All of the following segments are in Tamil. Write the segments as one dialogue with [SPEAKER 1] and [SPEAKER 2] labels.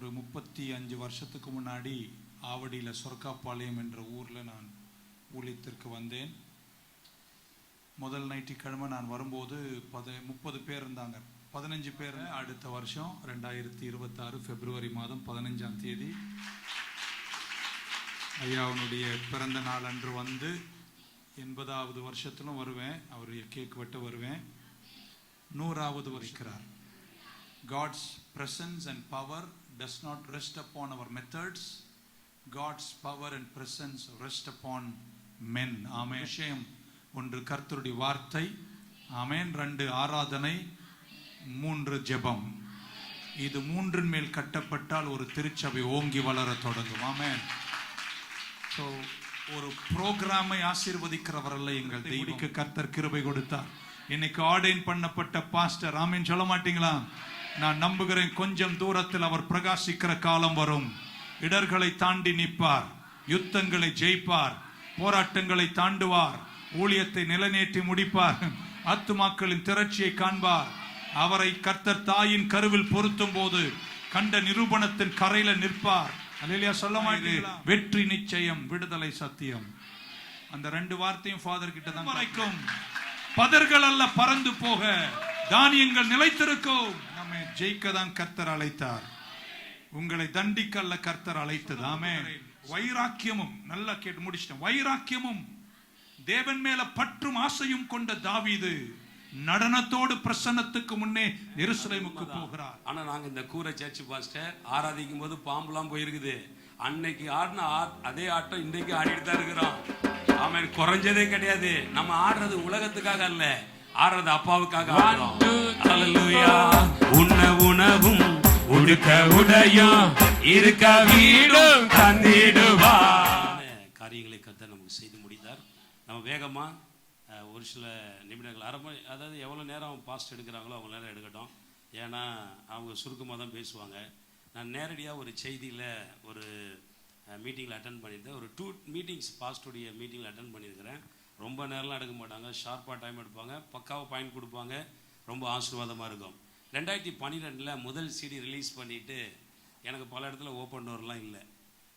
[SPEAKER 1] ஒரு 35 வருஷத்துக்கு முன்னாடி ஆவடியில் சொர்க்காப்பாளையம் என்ற ஊரில் நான் ஊழியத்திற்கு வந்தேன். முதல் ஞாயிற்றுக்கிழமை நான் வரும்போது 30 பேர் இருந்தாங்க. 15 பேர் அடுத்த வருஷம் 2026 பிப்ரவரி மாதம் 15ஆம் தேதி ஐயாவுடைய பிறந்த நாள் அன்று வந்து 80வது வருஷத்திலும் வருவேன். அவருடைய கேக் வெட்ட வருவேன். 100வது வருகிறார். God's presence and power does not rest upon our methods. God's power and presence rest upon men. ஆமென். விஷயம் ஒன்று கர்த்தருடைய வார்த்தை, ஆமென். 2 ஆராதனை, 3 ஜெபம். இது 3 மேல் கட்டப்பட்டால் ஒரு திருச்சபை ஓங்கி வளர தொடங்கும். ஆமென். ஸோ ஒரு புரோகிராமை ஆசீர்வதிக்கிறவர் அல்ல எங்கள் தெய்வம். கர்த்தர் கிருபை கொடுத்தார். இன்னைக்கு ஆர்டைன் பண்ணப்பட்ட பாஸ்டர். ஆமென் சொல்ல மாட்டீங்களா? நான் நம்புகிறேன் கொஞ்சம் தூரத்தில் அவர் பிரகாசிக்கிற காலம் வரும். இடர்களை தாண்டி நிற்பார், யுத்தங்களை ஜெயிப்பார், போராட்டங்களை தாண்டுவார், ஊழியத்தை நிலைநேற்றி முடிப்பார், ஆத்துமாக்களின் திரட்சியை காண்பார். அவரை கர்த்தர் தாயின் கருவில் பொருத்தும் போது கண்ட நிரூபணத்தின் கரையில நிற்பார். அல்லேலூயா சொல்ல மாட்டீங்களா? வெற்றி நிச்சயம், விடுதலை சத்தியம். அந்த 2 வார்த்தையும் ஃபாதர் கிட்ட தான் வரைக்கும். பதர்கள் அல்ல பறந்து போக, தானியங்கள் நிலைத்திருக்கும். நம்மை ஜெயிக்க தான் கர்த்தர் அழைத்தார். உங்களை தண்டிக்க அல்ல கர்த்தர் அழைத்தது. ஆமென். வைராக்கியமும், நல்லா கேட்டு முடிச்சிட்டேன். வைராக்கியமும் தேவன் மேல பற்றும் ஆசையும் கொண்ட தாவீது நடனத்தோடு பிரசன்னத்துக்கு முன்னே எருசலேமுக்கு போகிறார்.
[SPEAKER 2] ஆனா நாங்க இந்த கூரை சர்ச் பாஸ்டர் ஆராதிக்கும் போது பாம்புலாம் போயிருக்குது. அன்னைக்கு ஆடின அதே ஆட்டம் இன்றைக்கு ஆடிட்டு தான் இருக்கிறோம். ஆமென். குறைஞ்சதே கிடையாது. நம்ம ஆடுறது உலகத்துக்காக அல்ல, ஆடுறது அப்பாவுக்காக ஆடுறோம். ஹல்லேலூயா. உண்ண உணவும் உடுக்க உடையும் இருக்க வீடும் தந்திடுவா. காரியங்களை கர்த்தர் நமக்கு செய்து முடித்தார். நம்ம வேகமா ஒரு சில நிமிடங்கள், அரை மணி, அதாவது எவ்வளோ நேரம் பாஸ்ட் எடுக்கிறாங்களோ அவ்வளோ நேரம் எடுக்கட்டும். ஏன்னா அவங்க சுருக்கமாக தான் பேசுவாங்க. நான் நேரடியாக ஒரு செய்தியில் ஒரு மீட்டிங்கில் அட்டன் பண்ணியிருந்தேன். ஒரு 2 மீட்டிங்ஸ் பாஸ்டுடைய மீட்டிங்கில் அட்டன் பண்ணியிருக்கிறேன். ரொம்ப நேரம்லாம் எடுக்க மாட்டாங்க, ஷார்ப்பாக டைம் எடுப்பாங்க, பக்காவாக பாயிண்ட் கொடுப்பாங்க. ரொம்ப ஆசீர்வாதமாக இருக்கும். 2012 முதல் சிடி ரிலீஸ் பண்ணிவிட்டு எனக்கு பல இடத்துல ஓப்பன் டோர்லாம் இல்லை.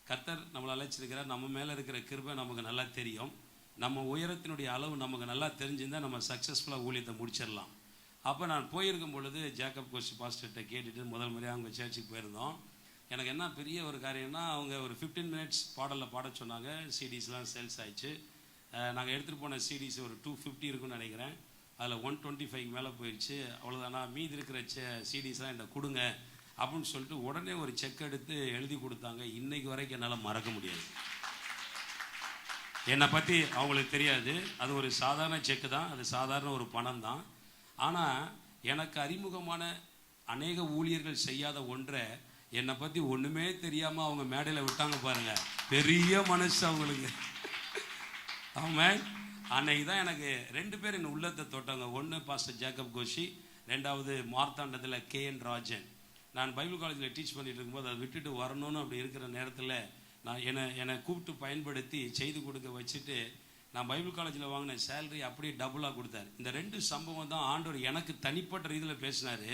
[SPEAKER 2] கர்த்தர் நம்மளை அழைச்சிருக்கிறார். நம்ம மேலே இருக்கிற கிருபை நமக்கு நல்லா தெரியும். நம்ம உயரத்தினுடைய அளவு நமக்கு நல்லா தெரிஞ்சிருந்தால் நம்ம சக்ஸஸ்ஃபுல்லாக ஊழியத்தை முடிச்சிடலாம். அப்போ நான் போயிருக்கும் பொழுது ஜேக்கப் கோஷ் பாஸ்டர்கிட்ட கேட்டுட்டு முதல் முறையாக அவங்க சர்ச்சுக்கு போயிருந்தோம். எனக்கு என்ன பெரிய ஒரு காரியம்னா, அவங்க ஒரு 15 மினிட்ஸ் பாடலில் பாட சொன்னாங்க. சிடிஸ்லாம் சேல்ஸ் ஆயிடுச்சு. நாங்கள் எடுத்துகிட்டு போன சிடிஸ் ஒரு 250 இருக்குன்னு நினைக்கிறேன். அதில் 125 மேலே போயிடுச்சு. அவ்வளோதானா, மீதி இருக்கிற சிடிஸ்லாம் இந்த கொடுங்க அப்படின்னு சொல்லிட்டு உடனே ஒரு செக் எடுத்து எழுதி கொடுத்தாங்க. இன்னைக்கு வரைக்கும் என்னால் மறக்க முடியாது. என்னை பற்றி அவங்களுக்கு தெரியாது. அது ஒரு சாதாரண செக்கு தான், அது சாதாரண ஒரு பணம் தான். ஆனால் எனக்கு அறிமுகமான அநேக ஊழியர்கள் செய்யாத ஒன்றை என்னை பற்றி ஒன்றுமே தெரியாமல் அவங்க மேடையில் விட்டாங்க பாருங்க. பெரிய மனசு அவங்களுக்கு. ஆமாம். அன்னைக்கு தான் எனக்கு 2 பேர் என் உள்ளத்தை தொட்டாங்க. ஒன்று பாஸ்டர் ஜேக்கப் கோஷி, 2வது மார்த்தாண்டத்தில் KN ராஜன். நான் பைபிள் காலேஜில் டீச் பண்ணிட்டு இருக்கும்போது அதை விட்டுட்டு வரணும்னு அப்படி இருக்கிற நேரத்தில் நான் என்னை கூப்பிட்டு பயன்படுத்தி செய்து கொடுக்க வச்சுட்டு நான் பைபிள் காலேஜில் வாங்கின சேலரி அப்படியே டபுளாக கொடுத்தாரு. இந்த 2 சம்பவம் தான் ஆண்டவர் எனக்கு தனிப்பட்ட ரீதியில் பேசினார்.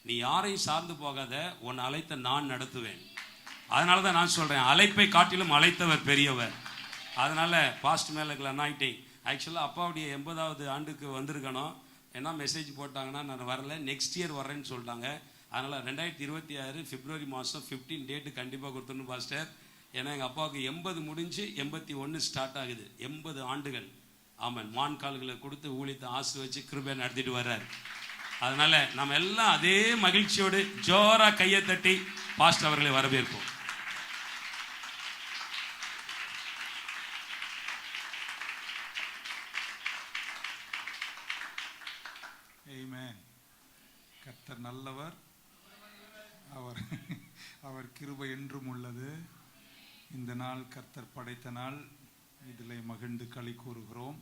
[SPEAKER 2] நீ யாரையும் சார்ந்து போகாத, உன்னை அழைத்த நான் நடத்துவேன். அதனால தான் நான் சொல்கிறேன், அழைப்பை காட்டிலும் அழைத்தவர் பெரியவர். அதனால் பாஸ்ட் மேலே இருக்கிற அனாயிட்டிங். ஆக்சுவலாக அப்பாவுடைய 80வது ஆண்டுக்கு வந்திருக்கணும். ஏன்னா மெசேஜ் போட்டாங்கன்னா நான் வரல, நெக்ஸ்ட் இயர் வரேன்னு சொல்லிட்டாங்க. அதனால் 2026 பிப்ரவரி மாதம் 15 டேட்டு கண்டிப்பாக கொடுத்துடணும் பாஸ்டர். ஏன்னா எங்கள் அப்பாவுக்கு 80 முடிஞ்சு 81 ஸ்டார்ட் ஆகுது. 80 ஆண்டுகள். ஆமாம். மான் கால்களை கொடுத்து ஊழியத்தை ஆசை வச்சு கிருபை நடத்திட்டு வர்றார். அதனால் நம்ம எல்லாம் அதே மகிழ்ச்சியோடு ஜோராக கையை தட்டி பாஸ்டர் அவர்களை வரவேற்போம்.
[SPEAKER 1] ஆமென். கர்த்தர் நல்லவர். அவர் கிருபை என்றும் உள்ளது. இந்த நாள் கர்த்தர் படைத்த நாள். இதில் மகிழ்ந்து களி கூறுகிறோம்.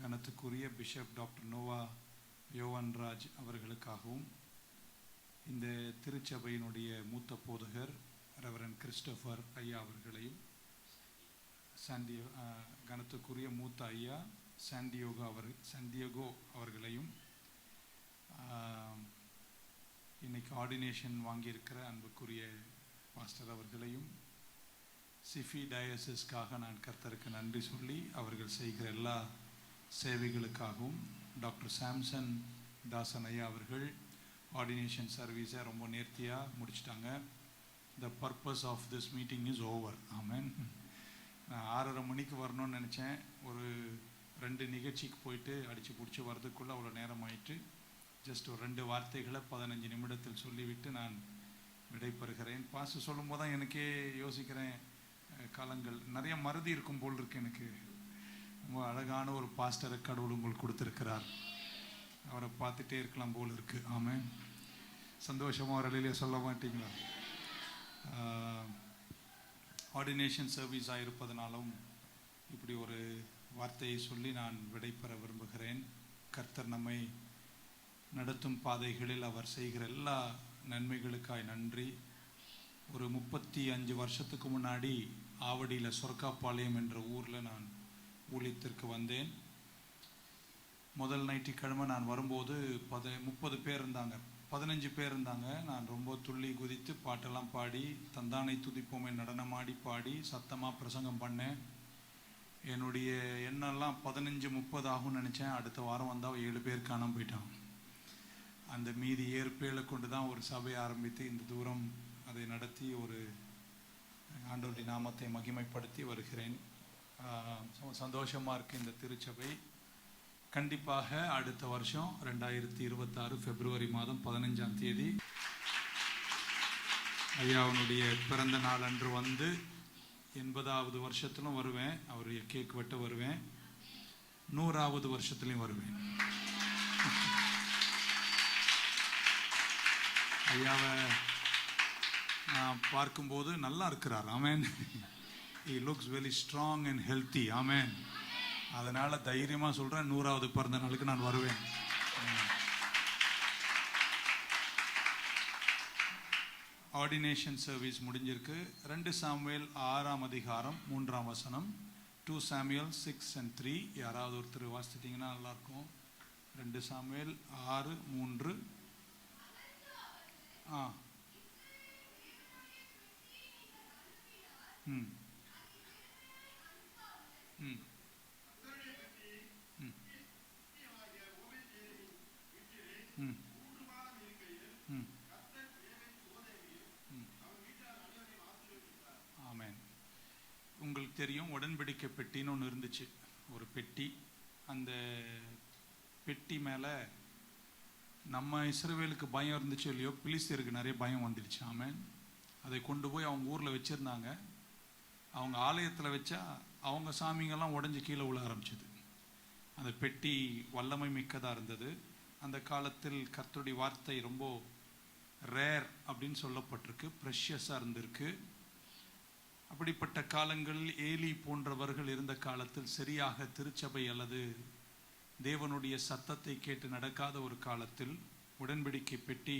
[SPEAKER 1] கனத்துக்குரிய பிஷப் டாக்டர் நோவா யோவான்ராஜ் அவர்களுக்காகவும், இந்த திருச்சபையினுடைய மூத்த போதகர் ரெவரண்ட் கிறிஸ்டோபர் ஐயா அவர்களையும், கனத்துக்குரிய மூத்த ஐயா சாண்டியோகோ அவர்களையும், இன்னைக்கு ஆர்டினேஷன் வாங்கியிருக்கிற அன்புக்குரிய பாஸ்டர் அவர்களையும் சிஃபி டயசிஸ்க்காக நான் கர்த்தருக்கு நன்றி சொல்லி அவர்கள் செய்கிற எல்லா சேவைகளுக்காகவும் டாக்டர் சாம்சன் தாசன் ஐயா அவர்கள் ஆர்டினேஷன் சர்வீஸை ரொம்ப நேர்த்தியாக முடிச்சிட்டாங்க. The purpose of this meeting is over. Amen. நான் 6:30 மணிக்கு வரணும்னு நினச்சேன். ஒரு 2 நிகழ்ச்சிக்கு போயிட்டு அடித்து பிடிச்சி வர்றதுக்குள்ளே அவ்வளோ நேரம் ஆயிட்டு ஜஸ்ட் ஒரு 2 வார்த்தைகளை 15 நிமிடத்தில் சொல்லிவிட்டு நான் விடைபெறுகிறேன். பாஸ்டர் சொல்லும்போது தான் எனக்கே யோசிக்கிறேன், காலங்கள் நிறைய மறதி இருக்கும் போல் இருக்கு. எனக்கு ரொம்ப அழகான ஒரு பாஸ்டரை கடவுள் உங்களுக்கு கொடுத்துருக்கிறார். அவரை பார்த்துட்டே இருக்கலாம் போல் இருக்கு. ஆமென். சந்தோஷமாக ஒரு அலையிலே சொல்ல மாட்டீங்களா? ஆர்டினேஷன் சர்வீஸாக இருப்பதனாலும் இப்படி ஒரு வார்த்தையை சொல்லி நான் விடைபெற விரும்புகிறேன். கர்த்தர் நம்மை நடத்தும் பாதைகளில் அவர் செய்கிற எல்லா நன்மைகளுக்காய் நன்றி. ஒரு 35 வருஷத்துக்கு முன்னாடி ஆவடியில் சொர்க்காப்பாளையம் என்ற ஊரில் நான் ஊழியத்திற்கு வந்தேன். முதல் ஞாயிற்றுக்கிழமை நான் வரும்போது 30 பேர் இருந்தாங்க, 15 பேர் இருந்தாங்க. நான் ரொம்ப துள்ளி குதித்து பாட்டெல்லாம் பாடி தந்தானை துதிப்போமே நடனமாடி பாடி சத்தமாக பிரசங்கம் பண்ணேன். என்னுடைய எண்ணெல்லாம் 15-30 ஆகும்னு நினச்சேன். அடுத்த வாரம் வந்தால் 7 பேர் காணாம போயிட்டான். அந்த மீதி 7 பேரை கொண்டு தான் ஒரு சபையை ஆரம்பித்து இந்த தூரம் அதை நடத்தி ஒரு ஆண்டவருடைய நாமத்தை மகிமைப்படுத்தி வருகிறேன். சந்தோஷமாக இருக்குது இந்த திருச்சபை. கண்டிப்பாக அடுத்த வருஷம் 2026 பிப்ரவரி மாதம் 15ஆம் தேதி ஐயாவுடைய பிறந்த நாள் அன்று வந்து 80வது வருஷத்திலும் வருவேன். அவருடைய கேக் வெட்ட வருவேன். 100வது வருஷத்துலையும் வருவேன். ஐயாவை நான் பார்க்கும்போது நல்லா இருக்கிறார். ஆமென். He looks very strong and healthy. ஆமென். அதனால் தைரியமாக சொல்கிறேன், 100வது பிறந்த நாளுக்கு நான் வருவேன். ஆர்டினேஷன் சர்வீஸ் முடிஞ்சிருக்கு. 2 சாமுவேல் 6ஆம் அதிகாரம் 3ஆம் வசனம். 2 சாமுவேல் 6 and 3. யாராவது ஒருத்தர் வாசித்தீங்கன்னா நல்லாயிருக்கும். 2 சாமுவேல் 6:3. ம் ம் ஆமென். உங்களுக்கு தெரியும், உடன்படிக்கை பெட்டின்னு ஒன்று இருந்துச்சு, ஒரு பெட்டி. அந்த பெட்டி மேலே நம்ம இஸ்ரவேலுக்கு பயம் இருந்துச்சு இல்லையோ, பிலிஸ்தருக்கு நிறைய பயம் வந்துடுச்சு. ஆமென். அதை கொண்டு போய் அவங்க ஊரில் வச்சுருந்தாங்க. அவங்க ஆலயத்தில் வச்சா அவங்க சாமிங்கெல்லாம் உடஞ்சி கீழே விழ ஆரம்பிச்சது. அந்த பெட்டி வல்லமை மிக்கதாக இருந்தது. அந்த காலத்தில் கர்த்தருடைய வார்த்தை ரொம்ப ரேர் அப்படின்னு சொல்லப்பட்டிருக்கு, ப்ரெஷியஸாக இருந்திருக்கு. அப்படிப்பட்ட காலங்களில் ஏலி போன்றவர்கள் இருந்த காலத்தில் சரியாக திருச்சபை அல்லது தேவனுடைய சத்தத்தை கேட்டு நடக்காத ஒரு காலத்தில் உடன்படிக்கை பெட்டி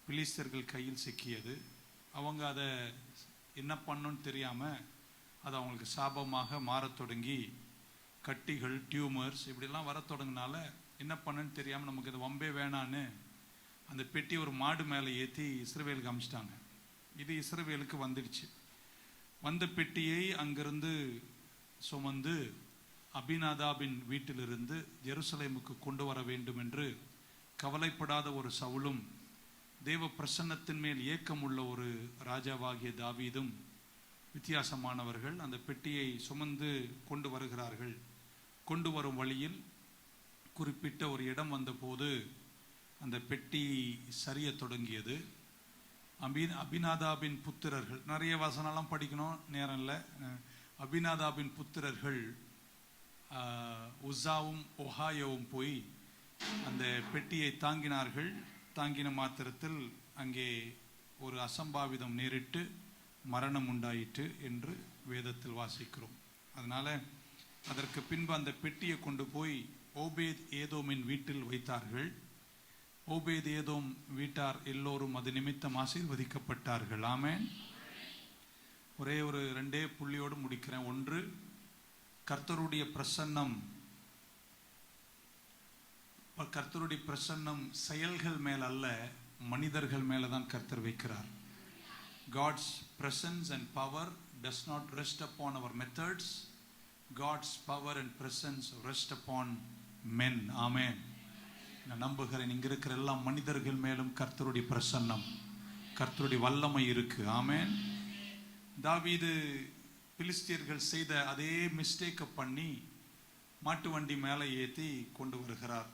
[SPEAKER 1] பிலிஸ்தர்கள் கையில் சிக்கியது. அவங்க அதை என்ன பண்ணணும்னு தெரியாமல் அது அவங்களுக்கு சாபமாக மாறத் தொடங்கி கட்டிகள், டியூமர்ஸ் இப்படிலாம் வர தொடங்கினால என்ன பண்ணுன்னு தெரியாமல் நமக்கு இது வம்பே வேணான்னு அந்த பெட்டி ஒரு மாடு மேலே ஏற்றி இஸ்ரவேலுக்கு அமிச்சிட்டாங்க. இது இஸ்ரவேலுக்கு வந்துடுச்சு. வந்த பெட்டியை அங்கிருந்து சுமந்து அபினாதாபின் வீட்டிலிருந்து ஜெருசலேமுக்கு கொண்டு வர வேண்டும் என்று கவலைப்படாத ஒரு சவுலும் தேவ பிரசன்னத்தின் மேல் ஏக்கம் உள்ள ஒரு ராஜாவாகிய தாவீதும் வித்தியாசமானவர்கள் அந்த பெட்டியை சுமந்து கொண்டு வருகிறார்கள். கொண்டு வரும் வழியில் குறிப்பிட்ட ஒரு இடம் வந்தபோது அந்த பெட்டி சரிய தொடங்கியது. அபினாதாபின் புத்திரர்கள், நிறைய வசனம்லாம் படிக்கணும், நேரம் இல்லை. அபினாதாபின் புத்திரர்கள் உஸ்ஸாவும் ஒஹாயோவும் போய் அந்த பெட்டியை தாங்கினார்கள். தாங்கின மாத்திரத்தில் அங்கே ஒரு அசம்பாவிதம் நேரிட்டு மரணம் உண்டாயிற்று என்று வேதத்தில் வாசிக்கிறோம். அதனால் அதற்கு பின்பு அந்த பெட்டியை கொண்டு போய் ஓபேத் ஏதோமின் வீட்டில் வைத்தார்கள். ஓபேத் ஏதோம் வீட்டார் எல்லோரும் அது நிமித்தம் ஆசீர்வதிக்கப்பட்டார்கள். ஆமென். ஒரே ஒரு 2 புள்ளியோடு முடிக்கிறேன். 1, கர்த்தருடைய பிரசன்னம் செயல்கள் மேல் அல்ல, மனிதர்கள் மேலே தான் கர்த்தர் வைக்கிறார். God's presence and power does not rest upon our methods. God's power and presence rest upon men. Amen. நான் நம்புகிறேன் இங்க இருக்கிற எல்லா மனிதர்கள் மேலும் கர்த்தருடைய பிரசன்னம், கர்த்தருடைய வல்லமை இருக்கு. ஆமென். தாவீது பிலிஸ்தியர்கள் செய்த அதே மிஸ்டேக்கை பண்ணி மாட்டு வண்டி மேலே ஏற்றி கொண்டு வருகிறார்.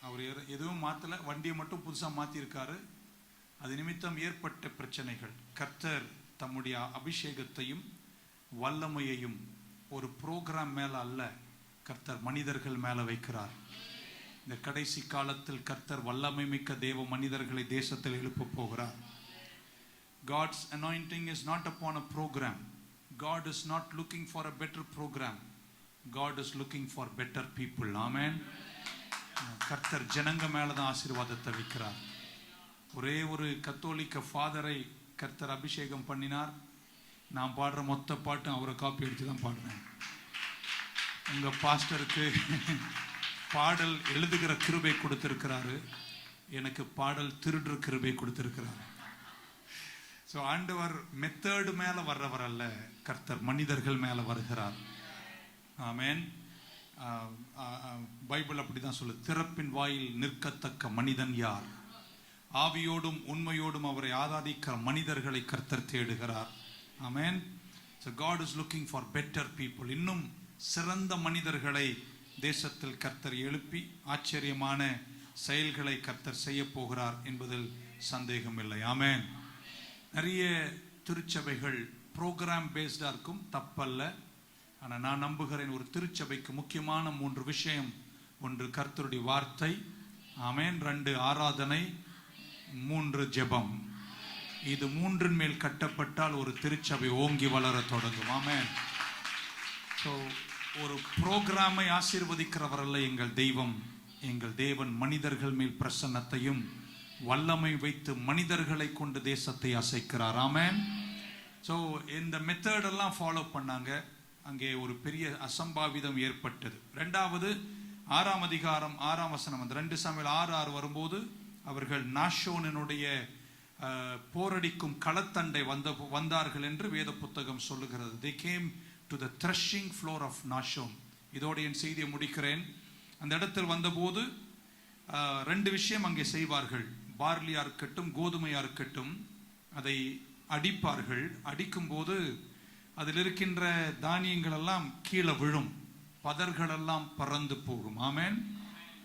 [SPEAKER 1] அவர் எதுவும் மாற்றலை, வண்டியை மட்டும் புதுசாக மாற்றிருக்காரு. அது நிமித்தம் ஏற்பட்ட பிரச்சனைகள். கர்த்தர் தம்முடைய அபிஷேகத்தையும் வல்லமையையும் ஒரு ப்ரோக்ராம் மேலே அல்ல, கர்த்தர் மனிதர்கள் மேலே வைக்கிறார். இந்த கடைசி காலத்தில் கர்த்தர் வல்லமை மிக்க தேவ மனிதர்களை தேசத்தில் எழுப்ப போகிறார். God's anointing is not upon a program. God is not looking for a better program. God is looking for better people. Amen. கர்த்தர் ஜனங்க மேல தான் ஆசீர்வாதத்தை வைக்கிறார். ஒரே ஒரு கத்தோலிக்க ஃபாதரை கர்த்தர் அபிஷேகம் பண்ணினார். நான் பாடுற மொத்த பாட்டும் அவரை காப்பி எடுத்து தான் பாடுறேன். உங்க பாஸ்டருக்கு பாடல் எழுதுகிற கிருபை கொடுத்திருக்கிறாரு, எனக்கு பாடல் திருடுற கிருபை கொடுத்திருக்கிறாரு. ஸோ ஆண்டவர் மெத்தேடு மேலே வர்றவர் அல்ல, கர்த்தர் மனிதர்கள் மேலே வருகிறார். ஆமென். பைபிள் அப்படி தான் சொல்லு, திறப்பின் வாயில் நிற்கத்தக்க மனிதன் யார்? ஆவியோடும் உண்மையோடும் அவரை ஆராதிக்கிற மனிதர்களை கர்த்தர் தேடுகிறார். Amen. So God is looking for better people. இன்னும் சிறந்த மனிதர்களை தேசத்தில் கர்த்தர் எழுப்பி ஆச்சரியமான செயல்களை கர்த்தர் செய்ய போகிறார் என்பதில் சந்தேகம் இல்லை. ஆமென். நிறைய திருச்சபைகள் ப்ரோக்ராம் பேஸ்டாக இருக்கும், தப்பல்ல. ஆனால் நான் நம்புகிறேன் ஒரு திருச்சபைக்கு முக்கியமான 3 விஷயம். 1 கர்த்தருடைய வார்த்தை, ஆமென். 2 ஆராதனை, 3 ஜெபம். இது 3 மேல் கட்டப்பட்டால் ஒரு திருச்சபை ஓங்கி வளர தொடங்கும். ஆமென். ஸோ ஒரு ப்ரோக்ராமை ஆசீர்வதிக்கிறவரல்ல எங்கள் தெய்வம். எங்கள் தேவன் மனிதர்கள் மேல் பிரசன்னத்தையும் வல்லமை வைத்து மனிதர்களை கொண்டு தேசத்தை அசைக்கிறார். ஆமென். ஸோ இந்த மெத்தடெல்லாம் ஃபாலோ பண்ணாங்க. அங்கே ஒரு பெரிய அசம்பாவிதம் ஏற்பட்டது. 2வது 6ஆம் அதிகாரம் 6ஆம் வசனம், அந்த 2 சாமுவேல் 6:6 வரும்போது அவர்கள் நாஷோனினுடைய போரடிக்கும் களத்தண்டை வந்தார்கள் என்று வேத புத்தகம் சொல்லுகிறது. They came to the threshing floor of Nashon. இதோட என் செய்தியை முடிக்கிறேன். அந்த இடத்தில் வந்தபோது 2 விஷயம் அங்கே செய்வார்கள். பார்லியா இருக்கட்டும் கோதுமையா இருக்கட்டும், அதை அடிப்பார்கள். அடிக்கும்போது அதில் இருக்கின்ற தானியங்கள் எல்லாம் கீழே விழும், பதர்கள் எல்லாம் பறந்து போகும். ஆமென்.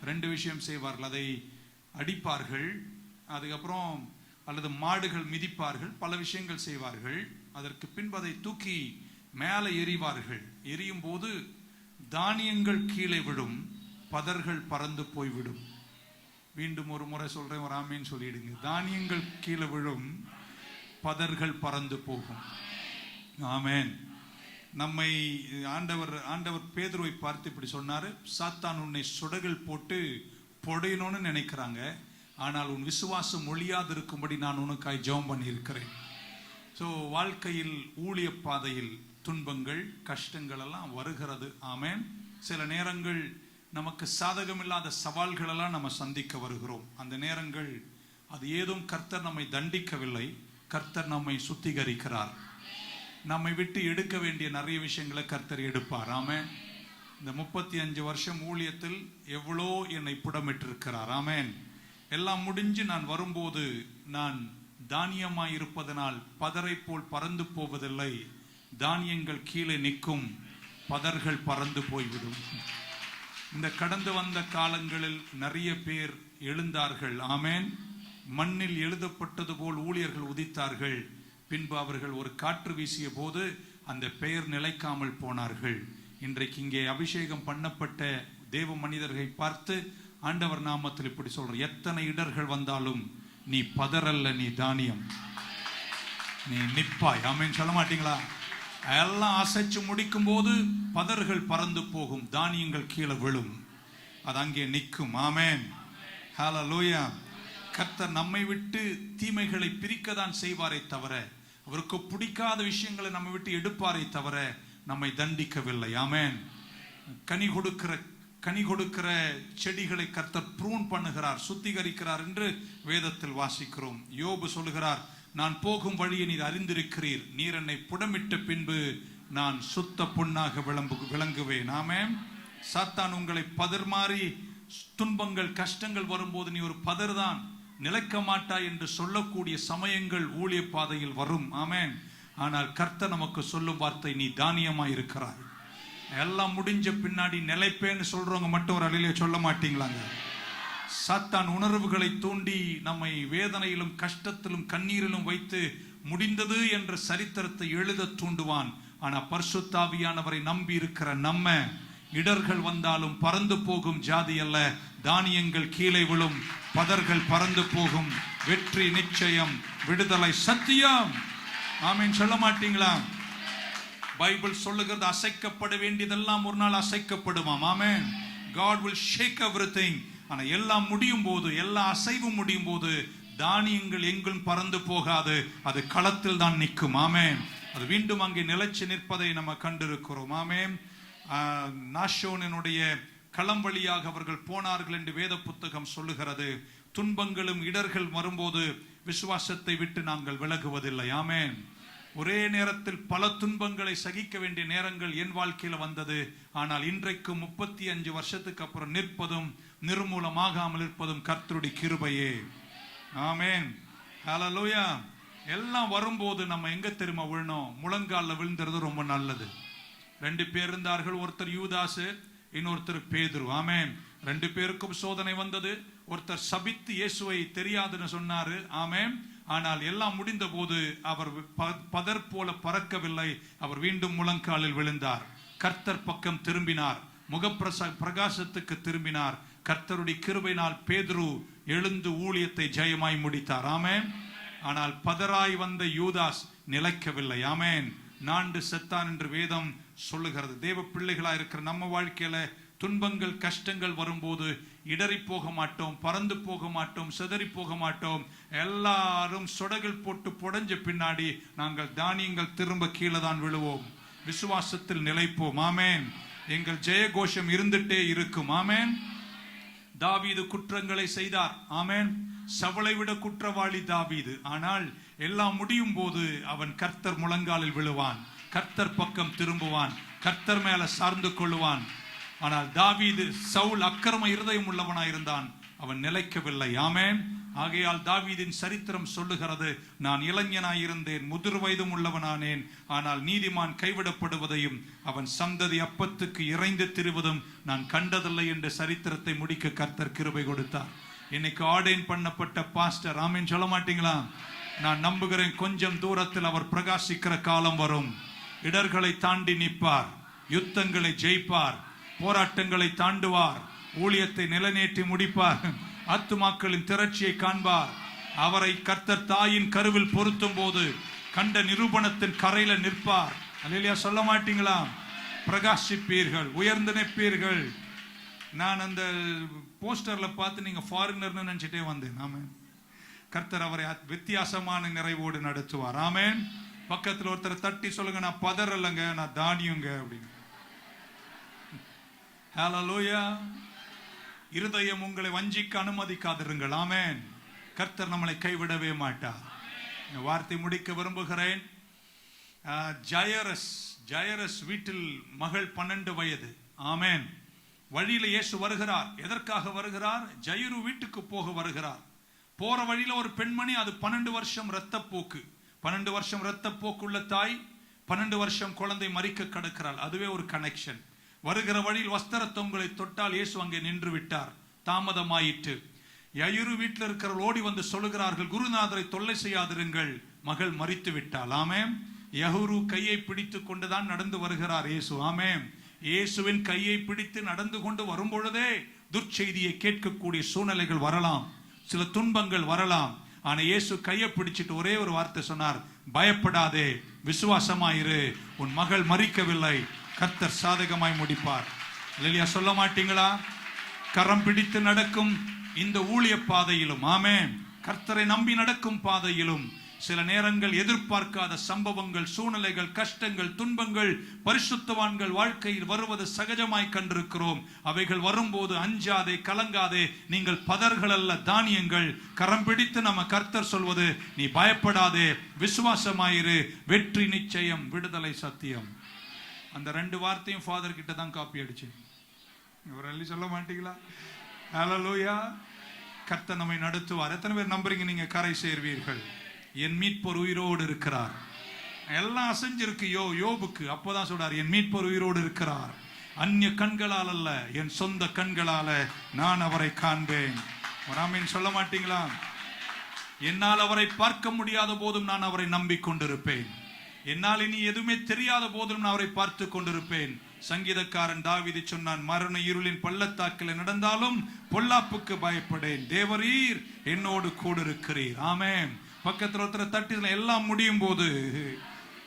[SPEAKER 1] 2 விஷயம் செய்வார்கள். அதை அடிப்பார்கள், அதுக்கப்புறம் அல்லது மாடுகள் மிதிப்பார்கள், பல விஷயங்கள் செய்வார்கள். அதற்கு பின்பு அதை தூக்கி மேலே எறிவார்கள். எரியும் போது தானியங்கள் கீழே விடும், பதர்கள் பறந்து போய்விடும். மீண்டும் ஒரு முறை சொல்றேன், ஒரு ஆமீன் சொல்லிடுங்க. தானியங்கள் கீழே விழும், பதர்கள் பறந்து போகும். ஆமென். நம்மை ஆண்டவர் பேதுருவை பார்த்து இப்படி சொன்னாரு, சாத்தான் உன்னை சுடகள் போட்டு பொடையணும்னு நினைக்கிறாங்க, ஆனால் உன் விசுவாசம் ஒழியாது இருக்கும்படி நான் உனக்காய் ஜெபம் பண்ணி இருக்கிறேன். ஸோ வாழ்க்கையில் ஊழிய பாதையில் துன்பங்கள் கஷ்டங்கள் எல்லாம் வருகிறது. ஆமென். சில நேரங்கள் நமக்கு சாதகமில்லாத சவால்கள் எல்லாம் நம்ம சந்திக்க வருகிறோம். அந்த நேரங்கள் அது ஏதும் கர்த்தர் நம்மை தண்டிக்கவில்லை, கர்த்தர் நம்மை சுத்திகரிக்கிறார். நம்மை விட்டு எடுக்க வேண்டிய நிறைய விஷயங்களை கர்த்தர் எடுப்பார். ஆமென். இந்த 35 வருஷம் ஊழியத்தில் எவ்வளோ என்னை புடமிட்டிருக்கிறார். ஆமென். எல்லாம் முடிஞ்சு நான் வரும்போது நான் தானியமாய் இருப்பதனால் பதரை போல் பறந்து போவதில்லை. தானியங்கள் கீழே நிற்கும், பதர்கள் பறந்து போய்விடும். இந்த கடந்து வந்த காலங்களில் நிறைய பேர் எழுந்தார்கள். ஆமென். மண்ணில் எழுதப்பட்டது போல் ஊழியர்கள் உதித்தார்கள். பின்பு அவர்கள் ஒரு காற்று வீசிய போது அந்த பெயர் நிலைக்காமல் போனார்கள். இன்றைக்கு இங்கே அபிஷேகம் பண்ணப்பட்ட தேவ மனிதர்களை பார்த்து ஆண்டவர் நாமத்தில் இப்படி சொல்ற, எத்தனை இடர்கள் வந்தாலும் நீ பதறல்ல, நீ தானியம், நீ நிப்பாய். ஆமென். சொல்ல மாட்டீங்களா? எல்லாம் அசைச்சு முடிக்கும் போது பதர்கள் பறந்து போகும், தானியங்கள் கீழே விழும், அது அங்கே நிற்கும். ஆமென். ஹல்லேலூயா. கர்த்தர் நம்மை விட்டு தீமைகளை பிரிக்கத்தான் செய்வாரே தவிர, அவருக்கு பிடிக்காத விஷயங்களை நம்ம விட்டு எடுப்பாரே தவிர நம்மை தண்டிக்கவில்லை. ஆமென். கனி கொடுக்கிற செடிகளை கர்த்தர் ப்ரூன் பண்ணுகிறார், சுத்திகரிக்கிறார் என்று வேதத்தில் வாசிக்கிறோம். யோபு சொல்லுகிறார், நான் போகும் வழியை நீர் அறிந்திருக்கிறீர். நீர் என்னை புடமிட்ட பின்பு நான் சுத்த பொன்னாக விளங்குவேன். ஆமென். சாத்தான் உங்களை பதர்மாறி துன்பங்கள் கஷ்டங்கள் வரும்போது நீ ஒரு பதர்தான், நிலைக்க மாட்டாய் என்று சொல்லக்கூடிய சமயங்கள் ஊழிய பாதையில் வரும். ஆமென். ஆனால் கர்த்தர் நமக்கு சொல்லும் வார்த்தை, நீ தானியமாய் இருக்கிறாய். எல்லாம் முடிஞ்ச பின்னாடி நிலைப்பேன்னு சொல்றவங்க மட்டும் ஒரு அலையிலே சொல்ல மாட்டீங்களாங்க? சாத்தான் உணர்வுகளை தூண்டி நம்மை வேதனையிலும் கஷ்டத்திலும் கண்ணீரிலும் வைத்து முடிந்தது என்ற சரித்திரத்தை எழுத தூண்டுவான். ஆனா பரிசுத்த ஆவியானவரை நம்பி இருக்கிற நம்ம, இடர்கள் வந்தாலும் பறந்து போகும் ஜாதி அல்ல. தானியங்கள் கீழே விழும், பதர்கள் பறந்து போகும். வெற்றி நிச்சயம், விடுதலை சத்தியம். ஆமென். சொல்ல மாட்டீங்களா? பைபிள் சொல்லுகிறது, அசைக்கப்பட வேண்டியதெல்லாம் ஒரு நாள் அசைக்கப்படுமாம். ஆமென். God will shake everything. ஆனா எல்லாம் முடியும் போது, எல்லா அசைவும் முடியும் போது தானியங்கள் எங்கும் பறந்து போகாது, அது களத்தில் தான் நிற்கும். ஆமென். அது மீண்டும் அங்கே நிலைச்சு நிற்பதை நம்ம கண்டிருக்கிறோம். ஆமென். நாஷோனுடைய களம் வழியாக அவர்கள் போனார்கள் என்று வேத புத்தகம் சொல்லுகிறது. துன்பங்களும் இடர்கள் வரும்போது விசுவாசத்தை விட்டு நாங்கள் விலகுவதில்லை. ஆமென். ஒரே நேரத்தில் பல துன்பங்களை சகிக்க வேண்டிய நேரங்கள் என் வாழ்க்கையில வந்தது. ஆனால் இன்றைக்கு 35 வருஷத்துக்கு அப்புறம் நிற்பதும் நிர்மூலமாகாமல் இருப்பதும் கர்த்தருடைய கிருபையே. ஆமென். ஹல்லேலூயா. எல்லாம் வரும்போது நம்ம எங்க தெரியுமா விழணும்? முழங்கால விழுந்துறது ரொம்ப நல்லது. 2 பேர் இருந்தார்கள், ஒருத்தர் யூதாசு, இன்னொருத்தர் பேதுரு. ஆமென். 2 பேருக்கும் சோதனை வந்தது. ஒருத்தர் சபித்து இயேசுவை தெரியாதுன்னு சொன்னாரு. ஆமென். ஆனால் எல்லாம் முடிந்த போது அவர் பதர் போல பறக்கவில்லை. அவர் மீண்டும் முழங்காலில் விழுந்தார். கர்த்தர் பக்கம் திரும்பினார், பிரகாசத்துக்கு திரும்பினார். கர்த்தருடைய கிருபையினால் பேதுரு எழுந்து ஊழியத்தை ஜெயமாய் முடித்தார். ஆமென். ஆனால் பதராய் வந்த யூதாஸ் நிலைக்கவில்லை. ஆமென். நாண்டு செத்தான் என்று வேதம் சொல்லுகிறது. தேவ பிள்ளைகளா இருக்கிற நம்ம வாழ்க்கையில துன்பங்கள் கஷ்டங்கள் வரும்போது இடறி போக மாட்டோம், பறந்து போக மாட்டோம், சிதறி போக மாட்டோம். எல்லாரும் சொடகள் போட்டு புடஞ்ச பின்னாடி நாங்கள் தானியங்கள் திரும்ப கீழே தான் விழுவோம். விசுவாசத்தில் நிலைப்போம். ஆமென். எங்கள் ஜெயகோஷம் இருந்துட்டே இருக்கும். ஆமென். தாவீது குற்றங்களை செய்தார். ஆமென். சவலை விட குற்றவாளி தாவீது. ஆனால் எல்லாம் முடியும் போது அவன் கர்த்தர் முழங்காலில் விழுவான், கர்த்தர் பக்கம் திரும்புவான், கர்த்தர் மேல சார்ந்து கொள்ளுவான். ஆனால் தாவீது, சவுல் அக்கிரம இருதயம் உள்ளவனாயிருந்தான், அவன் நிலைக்கவில்லை. ஆமென். ஆகையால் தாவீதின் சரித்திரம் சொல்லுகிறது, நான் இளைஞனாயிருந்தேன், முதிர் வயதும் உள்ளவனானேன், ஆனால் நீதிமான் கைவிடப்படுவதையும் அவன் சந்ததி அப்பத்துக்கு இறைந்து திரிவதும் நான் கண்டதில்லை என்ற சரித்திரத்தை முடிக்க கர்த்தர் கிருபை கொடுத்தார். இன்னைக்கு ஆர்டைன் பண்ணப்பட்ட பாஸ்டர். ஆமென். சொல்ல மாட்டீங்களா? நான் நம்புகிறேன், கொஞ்சம் தூரத்தில் அவர் பிரகாசிக்கிற காலம் வரும். இடர்களை தாண்டி நிற்பார், யுத்தங்களை ஜெயிப்பார், போராட்டங்களை தாண்டுவார், ஊழியத்தை நிலைநேற்றி முடிப்பார், ஆத்துமாக்களின் திரட்சியை காண்பார். அவரை கர்த்தர் தாயின் கருவில் பொருத்தும் போது கண்ட நிரூபணத்தின் கரையில நிற்பார். அல்லேலூயா. சொல்ல மாட்டீங்களா? பிரகாசிப்பீர்கள், உயர்ந்து நிற்பீர்கள். நான் அந்த போஸ்டர்ல பார்த்து நீங்க ஃபாரினர்னு நினைச்சிட்டே வந்தேன். ஆமென். கர்த்தர் அவரை வித்தியாசமான நிறைவோடு நடத்துவார். ஆமென். பக்கத்தில் ஒருத்தர் தட்டி சொல்லுங்க, நான் பதறலங்க, நான் தானியங்க அப்படின்னு. ஹல்லேலூயா. இருதயம் உங்களை வஞ்சிக்க அனுமதிக்காதிருங்கள். ஆமென். கர்த்தர் நம்மளை கைவிடவே மாட்டார். வார்த்தை முடிக்க விரும்புகிறேன். ஜயரஸ் வீட்டில் மகள் 12 வயது. ஆமென். வழியில இயேசு வருகிறார். எதற்காக வருகிறார்? ஜயரு வீட்டுக்கு போக வருகிறார். போற வழியில ஒரு பெண்மணி, அது 12 வருஷம் இரத்தப்போக்கு. 12 வருஷம் இரத்தப்போக்குள்ள தாய், 12 வருஷம் குழந்தை மரிக்க கிடக்கிறாள். அதுவே ஒரு கனெக்ஷன். வருகிற வழியில் வஸ்திர தொங்கலை தொட்டால் இயேசு அங்கே நின்று விட்டார். தாமதமாயிற்று. யயிரு வீட்டில் இருக்கிறவர்கள் ஓடி வந்து சொல்லுகிறார்கள், குருநாதரை தொல்லை செய்யாதிருங்கள், மகள் மரித்து விட்டாள். ஆமென். யயிரு கையை பிடித்து கொண்டுதான் நடந்து வருகிறார் இயேசு. ஆமென். இயேசுவின் கையை பிடித்து நடந்து கொண்டு வரும் பொழுதே துர்ச்செய்தியை கேட்கக்கூடிய சூழ்நிலைகள் வரலாம், சில துன்பங்கள் வரலாம். ஆனா இயேசு கையை பிடிச்சிட்டு ஒரே ஒரு வார்த்தை சொன்னார், பயப்படாதே, விசுவாசமாயிரு, உன் மகள் மரிக்கவில்லை, கர்த்தர் சாதகமாய் முடிப்பார். இல்லையா? சொல்ல மாட்டீங்களா? கரம் பிடித்து நடக்கும் இந்த ஊழிய பாதையிலும், ஆமென், கர்த்தரை நம்பி நடக்கும் பாதையிலும் சில நேரங்கள் எதிர்பார்க்காத சம்பவங்கள், சூழ்நிலைகள், கஷ்டங்கள், துன்பங்கள் பரிசுத்தவான்கள் வாழ்க்கையில் வருவது சகஜமாய் கண்டிருக்கிறோம். அவைகள் வரும்போது அஞ்சாதே, கலங்காதே, நீங்கள் பதர்கள் அல்ல தானியங்கள். கரம் பிடித்து நம்ம கர்த்தர் சொல்வது, நீ பயப்படாதே, விசுவாசமாயிரு, வெற்றி நிச்சயம், விடுதலை சத்தியம். அந்த 2 வார்த்தையும் ஃபாதர் கிட்ட தான் காப்பி அடிச்சேன். இவரெல்லி சொல்ல மாட்டீங்களா? ஹல்லேலூயா. கர்த்தர் நம்மை நடத்துவார். எத்தனை பேர் நம்புறீங்க நீங்க கரை சேர்வீர்கள்? என் மீட்பர் உயிரோடு இருக்கிறார். எல்லாம் அசைஞ்சிருக்கு யோபுக்கு. அப்போதான் சொல்றார், என் மீட்பர் உயிரோடு இருக்கிறார். அந்நிய கண்களால் அல்ல, என் சொந்த கண்களால நான் அவரை காண்பேன். ஒரு ஆமென் சொல்ல மாட்டீங்களா? என்னால் அவரை பார்க்க முடியாத போதும் நான் அவரை நம்பிக்கொண்டிருப்பேன். என்னால் இனி எதுவுமே தெரியாத போதும் நான் அவரை பார்த்து கொண்டிருப்பேன். சங்கீதக்காரன் தாவீது சொன்னான், மரண இருளின் பள்ளத்தாக்கில் நடந்தாலும் பொல்லாப்புக்கு பயப்படேன், தேவரீர் என்னோடு கூட இருக்கிறீர். ஆமென். பக்கத்துல ஒருத்தர் தட்டி எல்லாம் முடியும் போது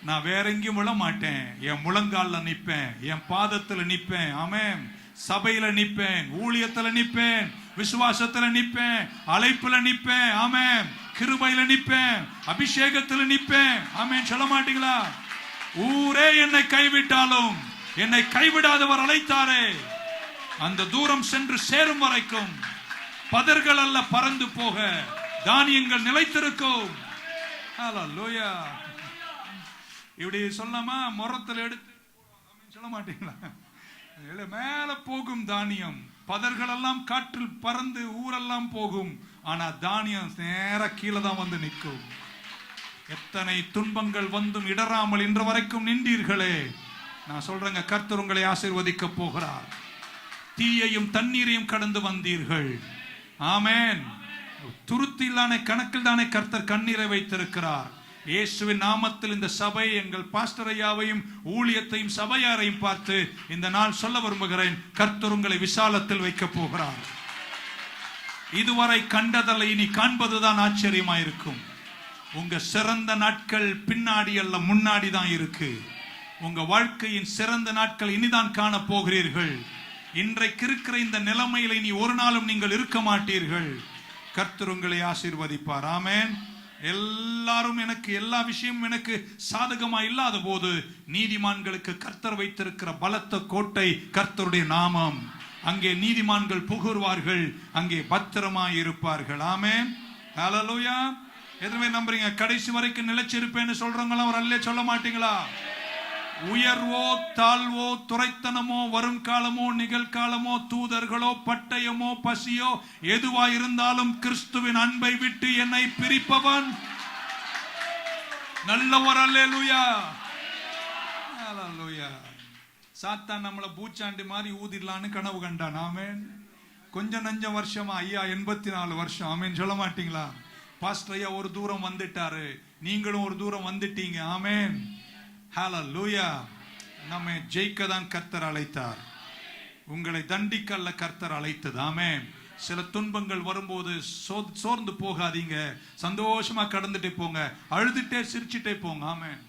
[SPEAKER 1] நான் வேற எங்கேயும் விழ மாட்டேன், என் முழங்கால நிப்பேன், என் பாதத்துல நிப்பேன். ஆமென். சபையில நிப்பேன், ஊழியத்துல நிப்பேன், விசுவாசத்துல நிப்பேன், அழைப்புல நிப்பேன். ஆமென். கிருபையில நிப்பேன், அபிஷேகத்துல நிப்பேன். ஆமென் சொல்ல மாட்டீங்களா? ஊரே என்னை கைவிட்டாலும் என்னை கைவிடாதவர் அழைத்தாரே, அந்த தூரம் சென்று சேரும் வரைக்கும் பதர்கள் அல்ல பறந்து போக தானியங்கள் நிலைத்திருக்கும். ஹல்லேலூயா. இப்படி சொல்லாமா? முறத்தில் எடுத்து சொல்ல மாட்டீங்களா? மேல போகும் தானியம், பதர்கள் எல்லாம் காற்றில் பறந்து ஊரெல்லாம் போகும், ஆனா தானியம் நேர கீழே தான் வந்து நிற்கும். எத்தனை துன்பங்கள் வந்தும் இடராமல் இன்று வரைக்கும் நின்றீர்களே. நான் சொல்றேங்க, கர்த்தர் உங்களை ஆசீர்வதிக்க போகிறார். தீயையும் தண்ணீரையும் கடந்து வந்தீர்கள். ஆமென். துருத்தி இல்லாத கணக்கில் தானே கர்த்தர் கண்ணீரை வைத்திருக்கிறார். இயேசுவின் நாமத்தில் இந்த சபை, எங்கள் பாஸ்டர் ஐயாவையும் ஊழியத்தையும் சபையாரையும் பார்த்து இந்த நாள் சொல்ல விரும்புகிறேன், கர்த்தர் உங்களை விசாலத்தில் வைக்க போகிறார். இதுவரை கண்டதல்ல, இனி காண்பதுதான் ஆச்சரியமாயிருக்கும். உங்க சிறந்த நாட்கள் பின்னாடி அல்ல, முன்னாடி தான் இருக்கு. உங்க வாழ்க்கையின் சிறந்த நாட்கள் இனிதான் காண போகிறீர்கள். இன்றைக்கு இருக்கிற இந்த நிலைமையில் இனி ஒரு நாளும் நீங்கள் இருக்க மாட்டீர்கள். கர்த்தர் உங்களை ஆசீர்வதிப்பார். ஆமென். எல்லாரும் எனக்கு எல்லா விஷயமும் எனக்கு சாதகமா இல்லாத போது நீதிமான்களுக்கு கர்த்தர் வைத்திருக்கிற பலத்த கோட்டை கர்த்தருடைய நாமம். அங்கே நீதிமான்கள் புகுவார்கள், அங்கே பத்திரமாய் இருப்பார்கள். ஆமென். ஹல்லேலூயா. எதுவுமே நம்புறீங்க? கடைசி வரைக்கும் நிலைச்சிருப்பேன்னு சொல்றவங்க ஒரு அல்லே சொல்ல மாட்டீங்களா? உயர்வோ தாழ்வோ, துரைத்தனமோ, வரும் காலமோ, நிகழ்காலமோ, தூதர்களோ, பட்டயமோ, பசியோ, எதுவா இருந்தாலும் கிறிஸ்துவின் அன்பை விட்டு என்னை பிரிப்பவன் நல்லவர். அல்லேலூயா. அல்லேலூயா. சாத்தான் நம்மளை பூச்சாண்டி மாதிரி ஊதிடலான்னு கனவு கண்டான். ஆமென். கொஞ்சம் நஞ்சம் வருஷமா ஐயா 84 வருஷம். ஆமென் சொல்ல மாட்டீங்களா? பாஸ்டர் ஐயா ஒரு தூரம் வந்துட்டாரு, நீங்களும் ஒரு தூரம் வந்துட்டீங்க. ஆமென். ஹல்லேலூயா. நம்மை ஜெயிக்க தான் கர்த்தர் அழைத்தார், உங்களை தண்டிக்கல்ல கர்த்தர் அழைத்தது. ஆமென். சில துன்பங்கள் வரும்போது சோர்ந்து போகாதீங்க, சந்தோஷமா கடந்துட்டே போங்க, அழுதுட்டே சிரிச்சுட்டே போங்க. ஆமென்.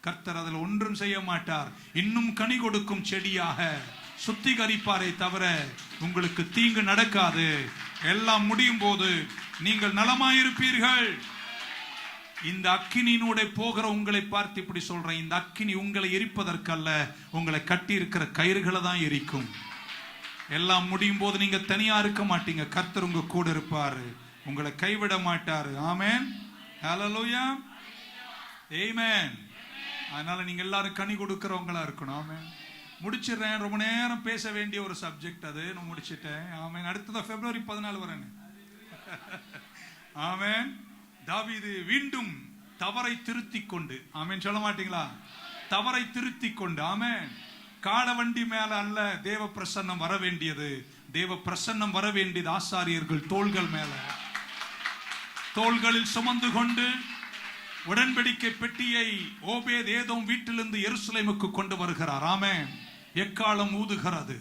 [SPEAKER 1] கர்த்தர் அதில் ஒன்றும் செய்ய மாட்டார். இன்னும் கனி கொடுக்கும் செடியாக சுத்திகரிப்பாரே தவிர உங்களுக்கு தீங்கு நடக்காது. எல்லாம் முடியும் போது நீங்கள் நலமாயிருப்பீர்கள். இந்த அக்கினியினூட போகிற உங்களை பார்த்து இப்படி சொல்றேன், இந்த அக்கினி உங்களை எரிப்பதற்கல்ல, உங்களை கட்டி இருக்கிற கயிறுகளை தான் எரிக்கும். எல்லாம் முடியும் போது நீங்க தனியா இருக்க மாட்டீங்க, கர்த்தர் உங்க கூட இருப்பாரு, உங்களை கைவிட மாட்டாரு. ஆமென். ஹல்லேலூயா. ஆமென். அதனால நீங்க எல்லாரும் கனி கொடுக்கிறவங்களா இருக்கணும். ஆமென். முடிச்சிடுறேன், ரொம்ப நேரம் பேச வேண்டிய ஒரு சப்ஜெக்ட் அது, நான் முடிச்சிட்டேன். ஆமென். அடுத்தது February 14 வரேன். ஆமென். தாவீது மீண்டும் தவறை திருத்தி கொண்டு, ஆமென் சொல்ல மாட்டீங்களா? தவறை திருத்தி கொண்டு. ஆமென். காளவண்டி மேல அல்ல தேவ பிரசன்னம் வர வேண்டியது, தேவ பிரசன்னம் வர வேண்டியது ஆசாரியர்கள் தோள்கள் மேல. தோள்களில் சுமந்து கொண்டு உடன்படிக்கை பெட்டியை ஓபேத் ஏதோம் வீட்டிலிருந்து எருசலேமுக்கு கொண்டு வருகிறார். ஆமென். எக்காலம் ஊதுகிறது,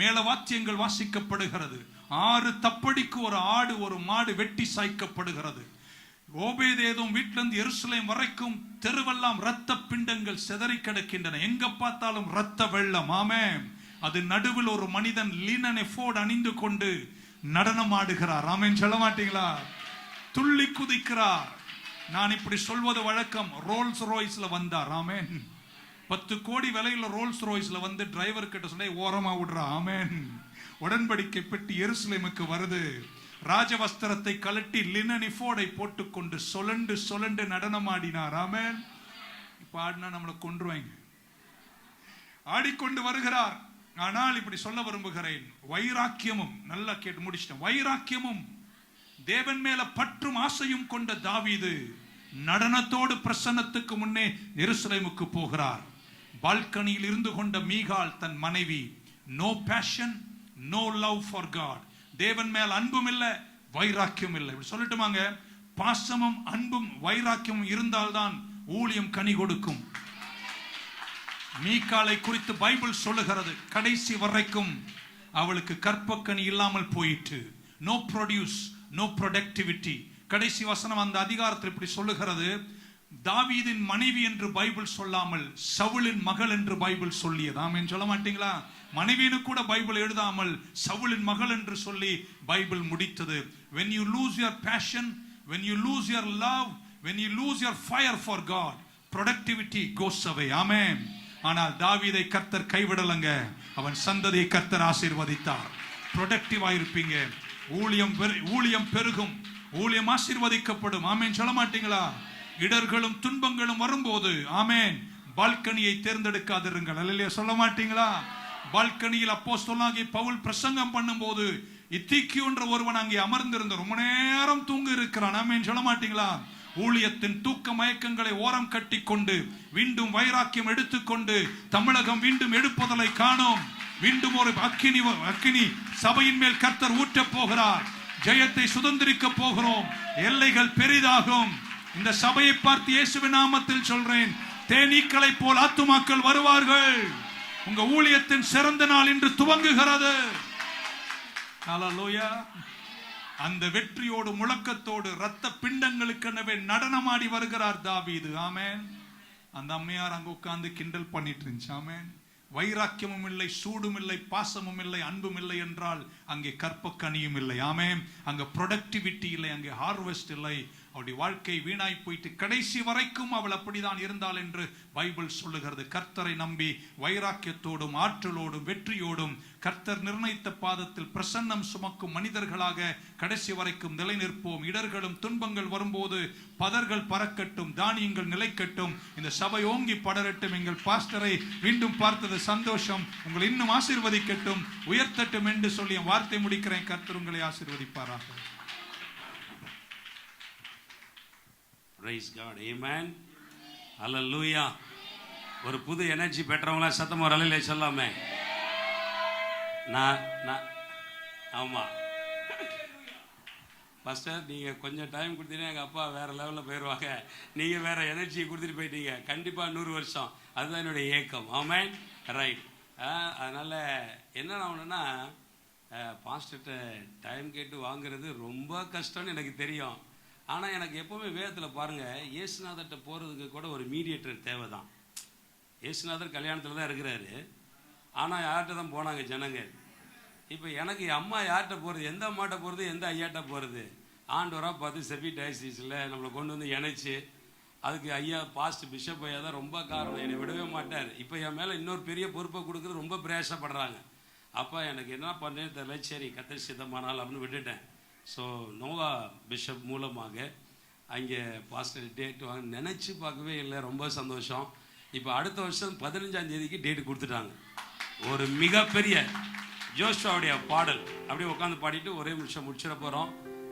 [SPEAKER 1] மேல வாத்தியங்கள் வாசிக்கப்படுகிறது, 6 தப்படிக்கு ஒரு ஆடு ஒரு மாடு வெட்டி சாய்க்கப்படுகிறது. ஓபேத் ஏதோம் வீட்டிலிருந்து எருசலேம் வரைக்கும் தெருவெல்லாம் இரத்த பிண்டங்கள் சிதறி கிடக்கின்றன, எங்க பார்த்தாலும் இரத்த வெள்ளம். ஆமென். அது நடுவில் ஒரு மனிதன் லினன் எஃபோர்ட் அணிந்து கொண்டு நடனம் ஆடுகிறார். ஆமென் சொல்ல மாட்டீங்களா? துள்ளி குதிக்கிறார். நான் இப்படி சொல்வது வழக்கம். ரோல்ஸ் ராய்ஸ்ல வந்தார். ஆமென். 10 கோடி விலையில ரோல்ஸ் ராய்ஸ்ல வந்து டிரைவர் கிட்ட சொல்லி ஓரமா விடுறா. ஆமென். உடன்படிக்கை பெட்டி எருசலேமுக்கு வருது. ராஜவஸ்திரத்தை கலட்டி லினன் இஃபோடை போட்டுக்கொண்டு சொலண்டு சொலண்டு நடனமாடினார். ஆமென். இப்ப ஆடினா நம்மளை கொன்றுவாங்க. ஆடிக்கொண்டு வருகிறார். ஆனால் இப்படி சொல்ல விரும்புகிறேன், வைராக்கியமும், நல்லா கேட்டு முடிச்சிட்டேன், வைராக்கியமும் தேவன் மேல பற்றும் ஆசையும் கொண்ட தாவீது நடனத்தோடு பிரசன்னத்துக்கு முன்னே எருசலேமுக்கு போகிறார். பால்கனியில் இருந்து கொண்ட மீகால் தன் மனைவி, no passion, no love for God. தேவன் மேல் அன்பும் இல்லை, வைராக்கியம் இல்லை. இப்படி சொல்லட்டுமாங்க, பாசமும் அன்பும் வைராக்கியமும் இருந்தால்தான் ஊழியம் கனி கொடுக்கும். மீகாலை குறித்து பைபிள் சொல்லுகிறது, கடைசி வரைக்கும் அவளுக்கு கற்பக்கனி இல்லாமல் போயிற்று. No produce, no productivity. கடைசி வசனம் அந்த அதிகாரத்தில் இப்படி சொல்லுகிறது, தாவீதின் மனைவி என்று பைபிள் சொல்லாமல் சவுலின் மகள் என்று பைபிள் சொல்லியது. ஆமென் சொல்ல மாட்டீங்களா? மனைவின்னு கூட பைபிள் எழுதாமல் சவுலின் மகள் என்று சொல்லி Bible முடித்தது. when you lose your passion, when you lose your love, when you lose your fire for God, productivity goes away. ஆமென். ஆனால் தாவீதை கர்த்தர் கைவிடலங்க. அவன் சந்ததியை கர்த்தர் ஆசீர்வதித்தார். ப்ரொடக்டிவா இருப்பீங்க. ஊழியம் பெருகும், ஊழியம் ஆசீர்வதிக்கப்படும். ஆமென் சொல்ல மாட்டீங்களா? இடர்களும் துன்பங்களும் வரும்போது ஆமென் பால்கனியை தேர்ந்தெடுக்காதிருங்கள். அல்லேலூயா சொல்ல மாட்டீங்களா? பால்கனியில் அப்போஸ்தலனாகிய பவுல் பிரசங்கம் பண்ணும்போது இத்திக்கியு என்ற ஒருவன் அங்கே அமர்ந்திருந்த ரொம்ப நேரம் தூங்க இருக்கிறான். ஆமென் சொல்ல மாட்டீங்களா? ஊழியத்தின் தூக்க மயக்கங்களை ஓரம் கட்டி கொண்டு மீண்டும் வைராக்கியம் எடுத்துக்கொண்டு தமிழகம் மீண்டும் எடுப்பதலை காணோம். மீண்டும் ஒரு அக்கினி சபையின் மேல் கர்த்தர் ஊற்ற போகிறார். ஜெயத்தை சுதந்திரிக்க போகிறோம். எல்லைகள் பெரிதாகும். இந்த சபையை பார்த்து இயேசுவின் நாமத்தில் சொல்றேன், தேனீக்களை போல் ஆத்துமாக்கள் வருவார்கள். உங்க ஊழியத்தின் சிறந்த நாள் இன்று துவங்குகிறது. ஹல்லேலூயா. அந்த வெற்றியோடு முழக்கத்தோடு இரத்த பிண்டங்களுக்கெனவே நடனமாடி வருகிறார் தாவீது. ஆமென். அந்த அம்மையார் அங்க உட்கார்ந்து கிண்டல் பண்ணிட்டு இருந்துச்சு. ஆமென். வைராக்கியமும் இல்லை, சூடும் இல்லை, பாசமும் இல்லை, அன்பும் இல்லை என்றால் அங்கே கற்பக்கனியும் இல்லை. ஆமென். அங்க ப்ரொடக்டிவிட்டி இல்லை, அங்கே ஹார்வெஸ்ட் இல்லை. அவருடைய வாழ்க்கை வீணாய் போயிட்டு கடைசி வரைக்கும் அவள் அப்படிதான் இருந்தாள் என்று பைபிள் சொல்லுகிறது. கர்த்தரை நம்பி வைராக்கியத்தோடும் ஆற்றலோடும் வெற்றியோடும் கர்த்தர் நிர்ணயித்த பாதத்தில் பிரசன்னம் சுமக்கும் மனிதர்களாக கடைசி வரைக்கும் நிலை நிற்போம். இடர்களும் துன்பங்கள் வரும்போது பதர்கள் பறக்கட்டும், தானியங்கள் நிலைக்கட்டும், இந்த சபை ஓங்கி படரட்டும். எங்கள் பாஸ்டரை மீண்டும் பார்த்தது சந்தோஷம். உங்களை இன்னும் ஆசீர்வதிக்கட்டும், உயர்த்தட்டும் என்று சொல்லி வார்த்தை முடிக்கிறேன். கர்த்தர் உங்களை ஆசீர்வதிப்பாராக.
[SPEAKER 2] Praise God. Amen. Hallelujah. ஒரு புது எனர்ஜி பெற்றவங்களா சத்தமா ஒரு அல்லேலூயா சொல்லாமே. ஆமா பாஸ்டர், நீங்க கொஞ்சம் டைம் கொடுத்தீங்கன்னா எங்க அப்பா வேற லெவல்ல போயிடுவாங்க. நீங்க வேற எனர்ஜியை கொடுத்துட்டு போயிட்டீங்க. கண்டிப்பா 100 வருஷம். அதுதான் என்னுடைய ஏக்கம். ஆமென். ரைட். அதனால என்ன ஆகணும்னா, பாஸ்டர்கிட்ட டைம் கேட்டு வாங்குறது ரொம்ப கஷ்டம்னு எனக்கு தெரியும். ஆனால் எனக்கு எப்போவுமே வேதத்தில் பாருங்கள், இயேசுநாதர்கிட்ட போகிறதுக்கு கூட ஒரு மீடியேட்டர் தேவை தான். இயேசுநாதர் கல்யாணத்தில் தான் இருக்கிறாரு. ஆனால் யார்கிட்ட தான் போனாங்க ஜனங்க. இப்போ எனக்கு அம்மா யார்கிட்ட போகிறது, எந்த அம்மாட்ட போகிறது, எந்த ஐயாட்ட போகிறது? ஆண்டவராக பார்த்து செபி டயசிஸில் நம்மளை கொண்டு வந்து இணைச்சி, அதுக்கு ஐயா பாஸ்ட் பிஷப் ஐயா தான் ரொம்ப காரணம். என்னை விடவே மாட்டார். இப்போ என் மேலே இன்னொரு பெரிய பொறுப்பை கொடுக்குறது ரொம்ப பிரயாசப்படுறாங்க. அப்போ எனக்கு என்ன பண்ணுறேன்னு தெரியல. சரி கர்த்தர் சித்தமானால் அப்படின்னு விட்டுட்டேன். ஸோ நோவா பிஷப் மூலமாக அங்கே பாஸ்டர் டேட் வாங்க நினச்சி பார்க்கவே இல்லை. ரொம்ப சந்தோஷம். இப்போ அடுத்த வருஷம் 15ஆம் தேதிக்கு டேட்டு கொடுத்துட்டாங்க. ஒரு மிகப்பெரிய ஜோஷுவாவுடைய பாடல் அப்படியே உட்காந்து பாடிட்டு ஒரே நிமிஷம் முடிச்சிட போகிறோம்.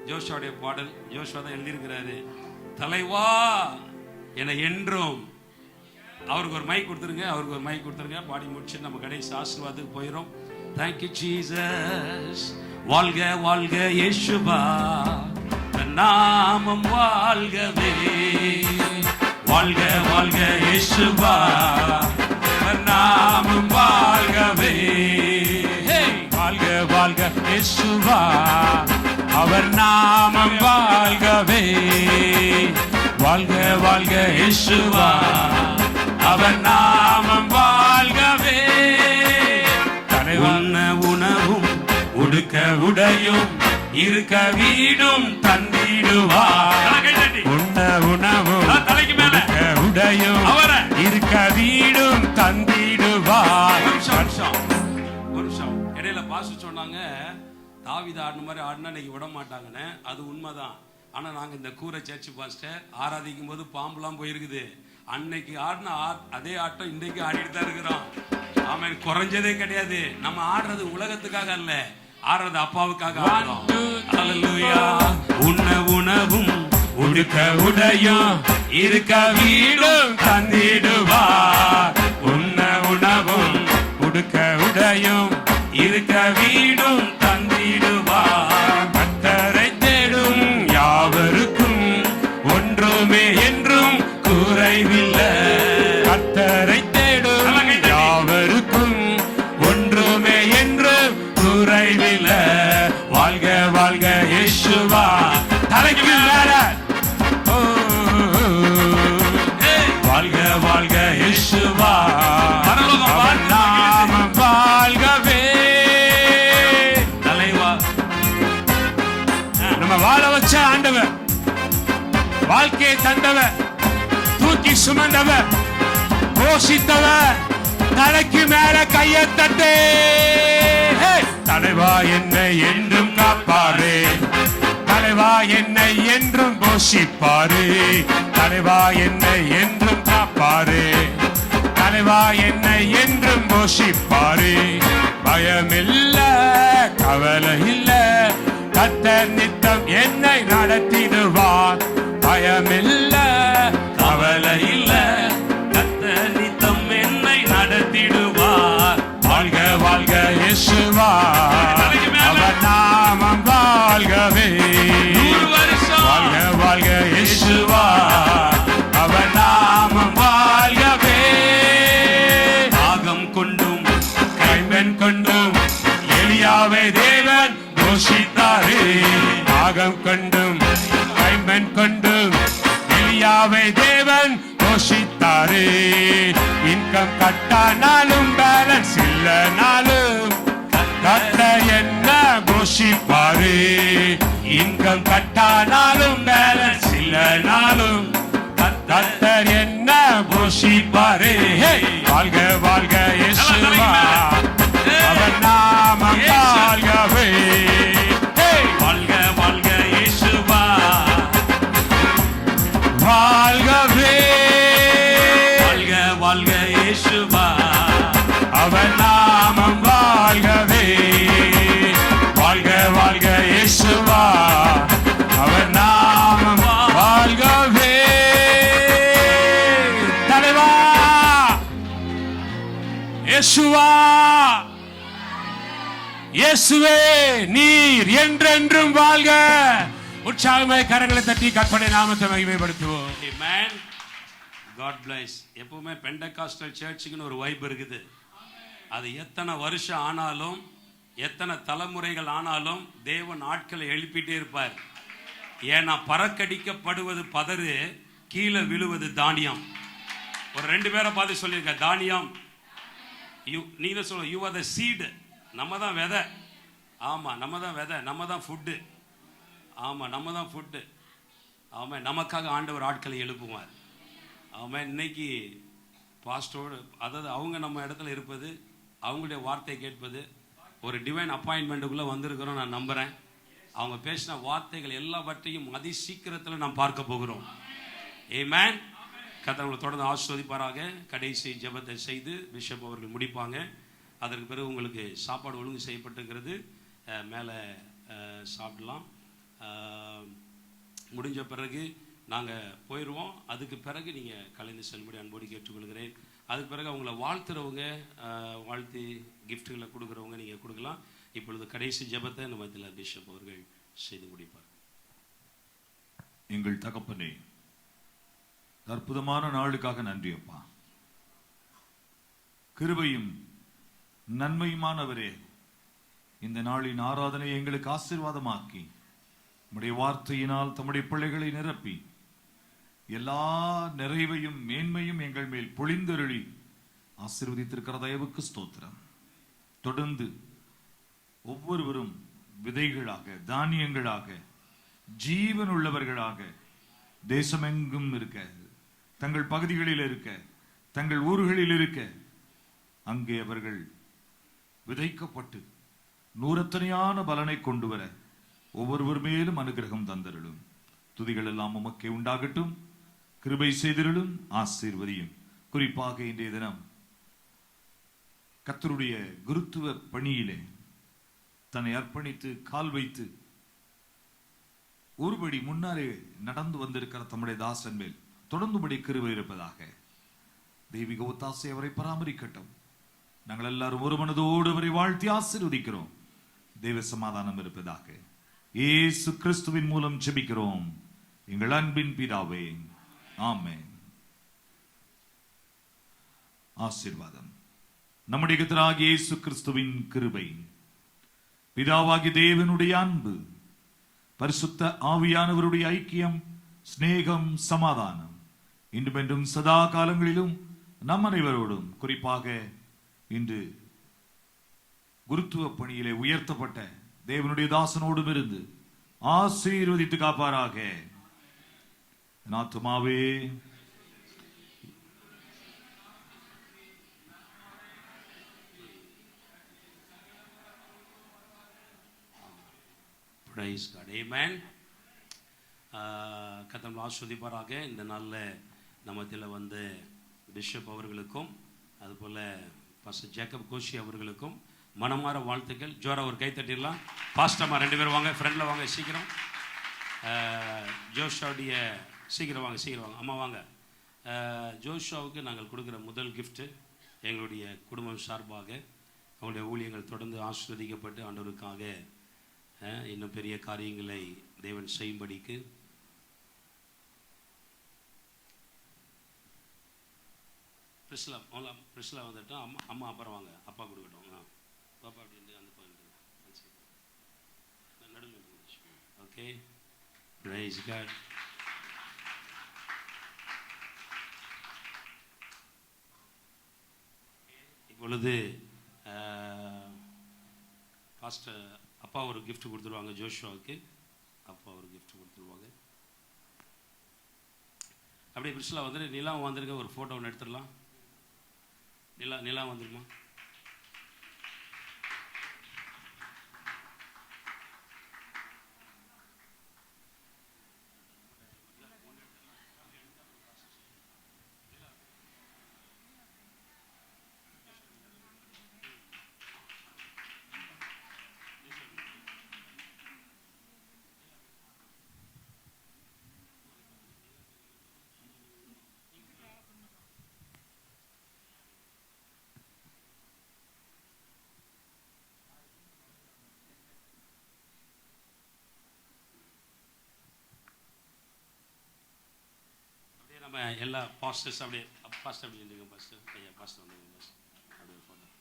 [SPEAKER 2] ஜோஷுவாவுடைய பாடல் ஜோஷுவா தான் எழுதியிருக்கிறாரு. தலைவா என என்றும். அவருக்கு ஒரு மைக் கொடுத்துருங்க. பாடி முடிச்சு நம்ம கடைசி ஆசீர்வாதத்துக்கு போயிடும். Thank you Jesus. வாழ்க வாழ்க இயேசுவா, நாமம் வாழ்கவே. வாழ்க வாழ்க இயேசுவா, நாமம் வாழ்கவே. வாழ்க வாழ்க இயேசுவா, அவர் நாமம் வாழ்கவே. வாழ்க வாழ்க இயேசுவா, அவர் நாமம் வாழ்கவே. உண்ண உணவும் உடுக்க உடையும் இருக்க வீடும் தந்திடுவார். உண்ண
[SPEAKER 3] உடையும்
[SPEAKER 2] அவரை
[SPEAKER 3] இருக்க வீடும் தந்திடுவார்.
[SPEAKER 2] ஒரு நிமிஷம் இடையில பாசு சொன்னாங்க தாவீது ஆடின மாதிரி ஆடினா இன்னைக்கு விட மாட்டாங்கன்னு. அது உண்மைதான். ஆனா நாங்க இந்த கூரை சர்ச் பாஸ்டர் ஆராதிக்கும் போது பாம்புலாம் போயிருக்குது. அன்னைக்கு ஆடின அதே ஆட்டம் இன்றைக்கு ஆடிட்டு தான் இருக்கிறோம். ஆமென். குறைஞ்சதே கிடையாது. நம்ம ஆடுறது உலகத்துக்காக அல்ல, ஆடுறது அப்பாவுக்காக ஆடுறோம். ஹல்லேலூயா.
[SPEAKER 3] உண்ண உணவும் உடுக்க உடையும் இருக்க வீடும் தந்திடுவார். உண்ண உணவும் உடுக்க உடையும் இருக்க வீடும் தந்திடுவார். கர்த்தரை தேடும் யாவருக்கும் ஒன்றுமே என்றும் குறைவில்லை. கர்த்தரை தேடும் யாவருக்கும் ஒன்றுமே என்றும் குறைவில்லை. வாழ்க வாழ்க இயேசுவா. தலைக்கு மேல வாழ்க வாழ்க இயேசுவா. அவர் நாமம் வாழ்கவே.
[SPEAKER 2] தலைவா
[SPEAKER 3] நம்ம வாழ வச்ச ஆண்டவர், வாழ்க்கையை தந்தவர், தூக்கி சுமந்தவர், போஷித்தவர், தலைக்கு மேல கையை தட்டு. தலைவா என்னை என்றும் காப்பாரே, தலைவா என்னை என்றும் போஷிப்பாரு, தலைவா என்னை என்றும் காப்பாரு, தலைவா என்னை என்றும் போஷிப்பாரு. பயமில்ல கவலை இல்ல, கர்த்தர் நித்தம் என்னை நடத்திடுவார். பயமில்ல கவலை இல்ல, கர்த்தர் நித்தம் என்னை நடத்திடுவார். வாழ்க வாழ்க இயேசுவா. அவர் நாமம் வாழ்கவே.
[SPEAKER 2] 100 வருஷம்
[SPEAKER 3] வாழ்க வாழ்க இயேசுவா. அவர் நாமம் வாழ்கவே.
[SPEAKER 2] தாகம் கொண்டும்
[SPEAKER 3] கைம்பெண் கொண்டும் எலியாவை தேவன் போஷித்தாரே. தாகம் கொண்டும் கைம்பெண் கொண்டும் எலியாவை தேவன் போஷித்தாரே. இன்கம் கட்டானாலும் பேலன்ஸ் இல்லனாலும் கர்த்தர் என்ன போஷிப்பாரு. இன்கம் கட்டானாலும் பேலன்ஸ் இல்லனாலும் கர்த்தர் என்ன போஷிப்பாரு. வாழ்க வாழ்க இயேசுவா. அவர் நாமம் வாழ்கவே.
[SPEAKER 2] வாழ்க வாழ்க இயேசுவா.
[SPEAKER 3] வாழ்கவே
[SPEAKER 2] வாழ்க வாழ்க இயேசுவா.
[SPEAKER 3] அவர் நாமம் வாழ்கவே. வாழ்க வாழ்க இயேசுவா. அவர் நாமம் வாழ்கவே. தலைவா இயேசுவா. இயேசுவே நீர் என்றென்றும் வாழ்க. உற்சாகமாய் கரங்களை தட்டி கற்பனை நாமத்தை மகிமைப்படுத்துவோம்.
[SPEAKER 2] Amen. God bless. எப்பவுமே பெண்டகாஸ்டல் சர்ச்சுக்குன்னு ஒரு வைப் இருக்குது. அது எத்தனை வருஷம் ஆனாலும் எத்தனை தலைமுறைகள் ஆனாலும் தேவன் ஆட்களை எழுப்பிட்டே இருப்பார். ஏன்னா பறக்கடிக்கப்படுவது பதறு, கீழே விழுவது தானியம். ஒரு 2 பேரை பார்த்து சொல்லியிருக்க, தானியம் நீங்க சொல்ல, யூ ஆர் த சீடு. நம்ம தான் விதை. ஆமா நம்ம தான் விதை, நம்ம தான் ஃபுட்டு. ஆமா நம்ம தான் ஃபுட்டு. ஆமா நமக்காக ஆண்டவர் ஆட்களை எழுப்புவார். ஆமா இன்னைக்கு பாஸ்டோடு, அதாவது அவங்க நம்ம இடத்துல இருப்பது, அவங்களுடைய வார்த்தையை கேட்பது, ஒரு டிவைன் அப்பாயின்மெண்ட்டுக்குள்ளே வந்திருக்கிறோம். நான் நம்புகிறேன். அவங்க பேசின வார்த்தைகள் எல்லாவற்றையும் அதி சீக்கிரத்தில் நாம் பார்க்க போகிறோம். ஆமென். கர்த்தர் உங்களை தொடர்ந்து ஆசீர்வதிப்பாராக. கடைசி ஜெபத்தை செய்து பிஷப் அவர்கள் முடிப்பாங்க. அதற்கு பிறகு உங்களுக்கு சாப்பாடு ஒழுங்கு செய்யப்பட்டுங்கிறது, மேலே சாப்பிடலாம். முடிஞ்ச பிறகு நாங்கள் போயிடுவோம். அதுக்கு பிறகு நீங்கள் கலைந்து செல்லும்படி அன்போடு கேட்டுக்கொள்கிறேன். அதுக்கு பிறகு அவங்கள வாழ்த்துறவங்க, வாழ்த்து கிஃப்ட்டுகளை கொடுக்குறவங்க நீங்கள் கொடுக்கலாம். இப்பொழுது கடைசி ஜெபத்தை நம்ம இதில் பிஷப் அவர்கள் செய்து முடிப்பார்.
[SPEAKER 4] எங்கள் தகப்பனே, அற்புதமான நாளுக்காக நன்றி அப்பா. கிருபையும் நன்மையுமானவரே, இந்த நாளின் ஆராதனை எங்களுக்கு ஆசீர்வாதமாக்கி உம்முடைய வார்த்தையினால் தம்முடைய பிள்ளைகளை நிரப்பி எல்லா நிறைவையும் மேன்மையும் எங்கள் மேல் பொழிந்தருளி ஆசீர்வதித்திருக்கிற தயவுக்கு ஸ்தோத்திரம். தொடர்ந்து ஒவ்வொருவரும் விதைகளாக, தானியங்களாக, ஜீவன் உள்ளவர்களாக தேசமெங்கும் இருக்க தங்கள் பகுதிகளில் இருக்க, தங்கள் ஊர்களில் இருக்க, அங்கே அவர்கள் விதைக்கப்பட்டு நூறத்தனையான பலனை கொண்டு வர ஒவ்வொருவர் மேலும் அனுகிரகம் தந்தருளும். துதிகள் எல்லாம் உமக்கே உண்டாகட்டும். கிருபை செய்திருளும், ஆசீர்வதியும். குறிப்பாக இன்றைய தினம் கர்த்தருடைய குருத்துவ பணியிலே தன்னை அர்ப்பணித்து கால் வைத்து ஒருபடி முன்னாலே நடந்து வந்திருக்கிற தம்முடைய தாசன் மேல் தொடர்ந்துபடி கிருபை இருப்பதாக. தெய்வீக ஒத்தாசை அவரை பராமரிக்கட்டும். நாங்கள் எல்லாரும் ஒரு மனதோடு அவரை வாழ்த்தி ஆசீர்வதிக்கிறோம். தெய்வ சமாதானம் இருப்பதாக. இயேசு கிறிஸ்துவின் மூலம் ஜெபிக்கிறோம் எங்கள் அன்பின் பிதாவே, ஆமென். ஆசீர்வாதம். நம்முடைய கர்த்தராகிய இயேசு கிறிஸ்துவின் கிருபை, பிதாவாகிய தேவனுடைய அன்பு, பரிசுத்த ஆவியானவருடைய ஐக்கியம், சிநேகம், சமாதானம் இன்றும் என்றும் சதா காலங்களிலும் நம் அனைவரோடும், குறிப்பாக இன்று குருத்துவ பணியிலே உயர்த்தப்பட்ட தேவனுடைய தாசனோடும் இருந்து ஆசீர்வதித்து காப்பாராக. என் ஆத்துமாவே
[SPEAKER 2] Praise God. Amen. கர்த்தர் ஆசீர்வதிப்பாராக. இந்த நாளில் நம்மத்தில் வந்து பிஷப் அவர்களுக்கும் அதுபோல் பாஸ்டர் ஜேக்கப் கோஷி அவர்களுக்கும் மனமார வாழ்த்துக்கள். ஜோரா ஒரு கை தட்டிடலாம். பாஸ்டம்மா 2 பேரும் வாங்க, ஃப்ரெண்டில் வாங்க சீக்கிரம். ஜோஷாவுடைய சீக்கிரம் வாங்க அம்மா வாங்க. ஜோஷாவுக்கு நாங்கள் கொடுக்குற முதல் கிஃப்ட்டு எங்களுடைய குடும்பம் சார்பாக அவங்களுடைய ஊழியங்கள் தொடர்ந்து ஆசீர்வதிக்கப்பட்டு ஆண்டவருக்காக இன்னும் பெரிய காரியங்களை தேவன் செய்யும்படிக்கு பிரிஸ்லா வந்துட்டோம். அம்மா அப்புறம் வாங்க, அப்பா கொடுக்கட்டும். பாப்பா அப்படின்ட்டு அந்த நடுவில். Okay, praise God. இப்பொழுது பாஸ்டர் அப்பா ஒரு கிஃப்ட் கொடுத்துருவாங்க. ஜோஷுவாவுக்கு அப்பா ஒரு கிஃப்ட் கொடுத்துருவாங்க. அப்படியே பிரிஸ்லா வந்துட்டு நிலா வந்துருங்க, ஒரு ஃபோட்டோ ஒன்று எடுத்துடலாம். நிலா வந்துருமா? நம்ம எல்லா பாஸ்டர்ஸ் அப்படியே பாஸ்டர் அப்படி இருந்துங்க. பாஸ்டர் ஐயா, பாஸ்டர் வந்துங்க. பாஸ்டர் அப்படியே போட்டோம்.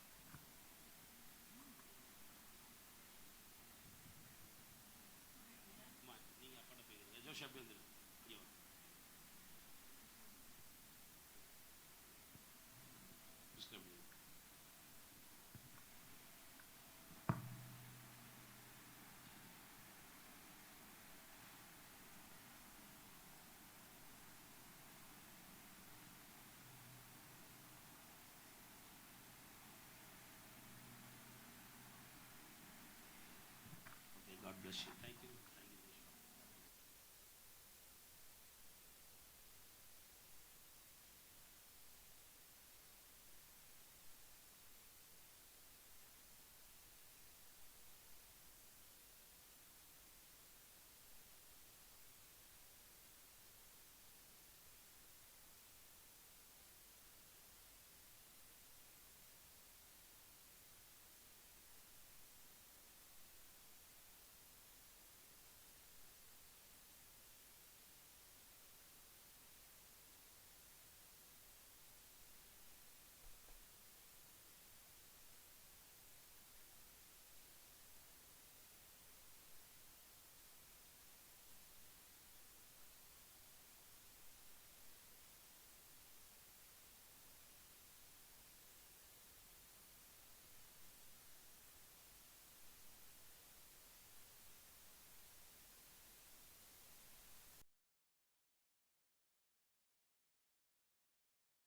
[SPEAKER 2] நீங்கள் அப்பாட்ட போய்க்கிறீங்க. ஜோஷ் அப்படி வந்துருக்கு.